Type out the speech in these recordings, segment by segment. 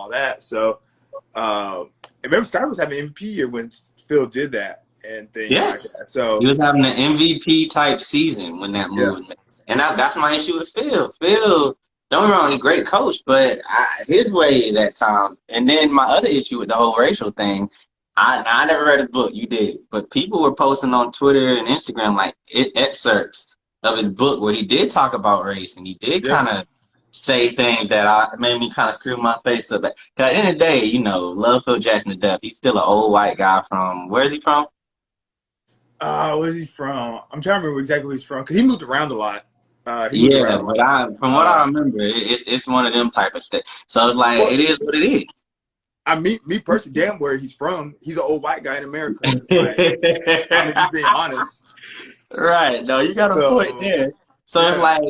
all that. So, I remember Scottie was having an MVP year when Phil did that and things like Yes. that. He So, was having an MVP type season when that yeah, move was made. And that's my issue with Phil. Phil, don't get me wrong, he's a great coach, but his way is at times. And then my other issue with the whole racial thing, I never read his book. You did. But people were posting on Twitter and Instagram like excerpts of his book where he did talk about race and he did yeah. kind of say things that made me kind of screw my face up. 'Cause at the end of the day, love Phil Jackson to death. He's still an old white guy from, where is he from? Where's he from? I'm trying to remember exactly where he's from because he moved around a lot. He moved Yeah, around a but lot. from what I remember, it's one of them type of things. So it's like Well, it is what it me personally, damn where he's from, he's an old white guy in America. Like, I mean, just is. being honest. Right. No, you got a point So, there. So it's yeah, like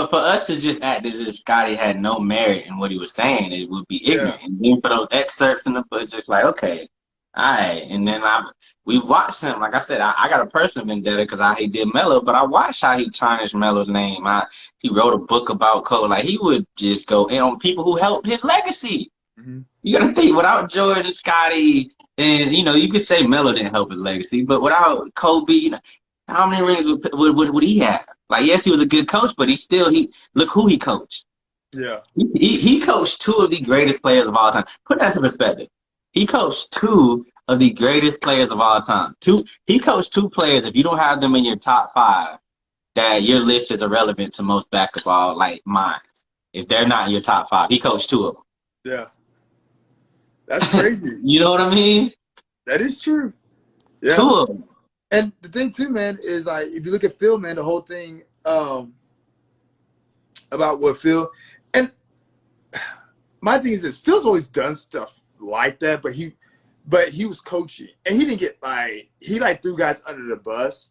for us to just act as if Scotty had no merit in what he was saying, it would be yeah, ignorant. And then for those excerpts in the book, just like, okay, all right. And then we watched him. Like I said, I got a personal vendetta because he did Melo, but I watched how he tarnished Melo's name. He wrote a book about Cole. Like he would just go in on people who helped his legacy. hmm, You gotta think without Jordan, Scotty, and you could say Melo didn't help his legacy, but without Kobe, how many rings would he have? Like, yes, he was a good coach, but he look who he coached. yeah, He coached two of the greatest players of all time. Put that into perspective. He coached two of the greatest players of all time. He coached two players. If you don't have them in your top five, that your list is irrelevant to most basketball like minds. If they're not in your top five, he coached two of yeah. That's them. crazy. You know what I mean? That is true. Yeah. Two of them. And the thing too, man, is like if you look at Phil, man, the whole thing about what Phil and my thing is this: Phil's always done stuff like that, but he was coaching and he didn't get he threw guys under the bus.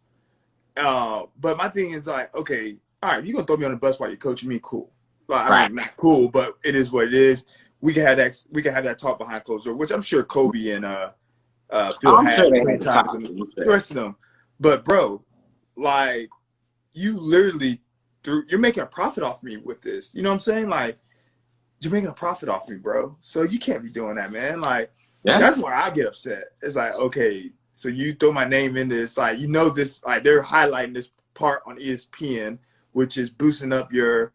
But my thing is like, okay, all right, you're gonna throw me on the bus while you're coaching me, cool. Well, I Right. mean, not cool, but it is what it is. We can have that. We can have that talk behind closed door, which I'm sure Kobe and Phil I'm sure had they plenty had of to times, talk. and the rest of them. But bro, like you literally you're making a profit off me with this. You know what I'm saying? Like you're making a profit off me, bro. So you can't be doing that, man. Like Yeah. that's why I get upset. It's like, okay, so you throw my name in this, like this, like they're highlighting this part on ESPN, which is boosting up your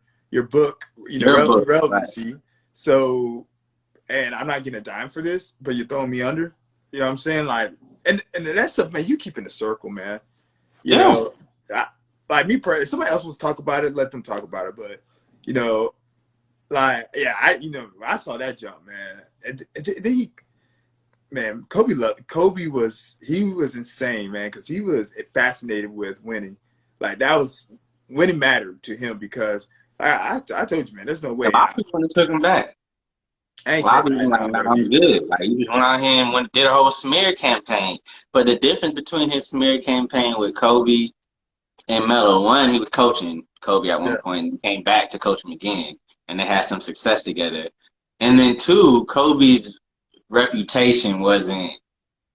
book, Your book. Right. relevancy. So, and I'm not getting a dime for this, but you're throwing me under. You know what I'm saying? Like, and that stuff, man. You keep in the circle, man. You Yeah. know, like me, if somebody else wants to talk about it, let them talk about it. But you know, like, yeah, I saw that jump, man. And then man, Kobe was insane, man, because he was fascinated with winning. Like that was winning mattered to him because I told you, man, there's no A way lot of people took him back. I A ain't lot of taking people that were like, down, nah, bro. I'm good. Like he just went out here and did a whole smear campaign. But the difference between his smear campaign with Kobe and Melo, one, he was coaching Kobe at one Yeah, point and came back to coach him again, and they had some success together. And then two, Kobe's reputation wasn't,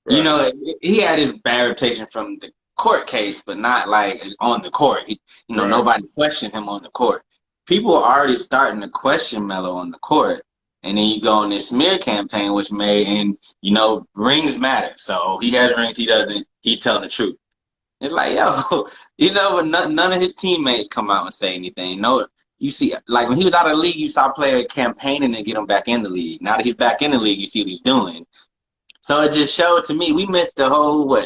right, he had his bad reputation from the court case, but not like on the court. right. Nobody questioned him on the court. People are already starting to question Melo on the court. And then you go on this smear campaign, which rings matter. So he has rings, he doesn't, he's telling the truth. It's like, yo, but none of his teammates come out and say anything. No, you see, like when he was out of the league, you saw players campaigning to get him back in the league. Now that he's back in the league, you see what he's doing. So it just showed to me we missed the whole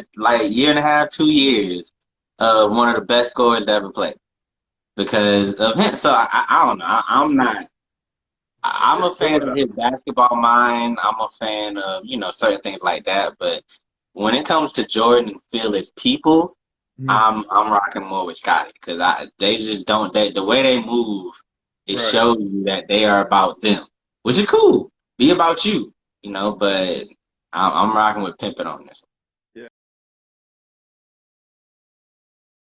year and a half, 2 years of one of the best scorers to ever play because of him. So I don't know. I'm not. I'm a fan of his basketball mind. I'm a fan of certain things like that. But when it comes to Jordan and Phil as people, Mhm. I'm rocking more with Scotty because they just don't the way they move, it Right. shows you that they are about them, which is cool. Be about you, But I'm rocking with Pimpin on this.